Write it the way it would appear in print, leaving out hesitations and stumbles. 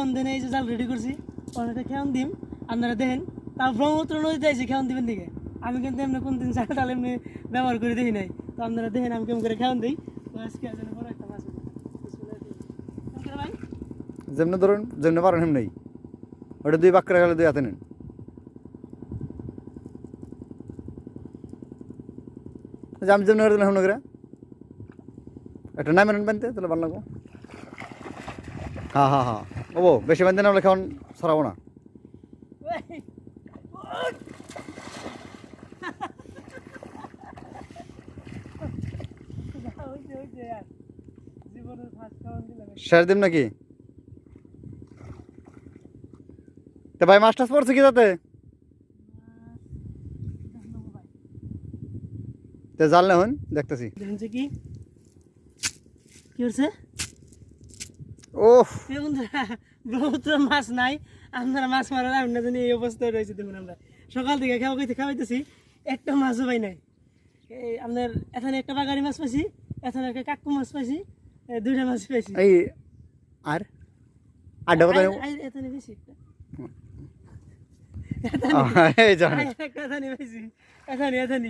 খেয়ান দেন এই যে জাল রেডি করছি অনেকটা খেয়ান দিম আপনারা দেখেন তাও ব্রহ্মপুত্র নদীতে আইছি খেয়ান দিবেন দিকে আমি কিন্তু এমনি কোন দিন জাল টাল এমনি ব্যবহার করে দেখি নাই তো আপনারা দেখেন আমি কেমন করে খেয়ান দিই তো আজকে আসলে বড় একটা মাছ ভাই যেমনি ধরুন যেমনি পারেন এমনি ওটা 2 ভাগ করে গেলে 2 হাতে নেন আমি যেমনি করে দিলাম করে একটা নাম নেন বানতে তাহলে ভালো লাগবো হ্যাঁ হ্যাঁ হ্যাঁ ও বেশি বানতে না হলে খাওয়ান সরাবো না শেষ দিন নাকি তো ভাই মাছ টাছ পড়ছে কি যাতে জাল না হন দেখতেছি কি কি হচ্ছে ওহ ব্রহ্মপুত্র মাছ নাই আপনারা মাছ মারার আমরা জানি এই অবস্থায় রয়েছে দেখুন আমরা সকাল থেকে খাওয়াইতেছি একটা মাছও পাই নাই এই আপনার এখানে একটা বাগারি মাছ পাইছি এখানে একটা কাকু মাছ পাইছি 2টা মাছ পাইছি এই আর আড্ডা কথা এখানে বেশি এই জানেন এখানে পাইছি এখানে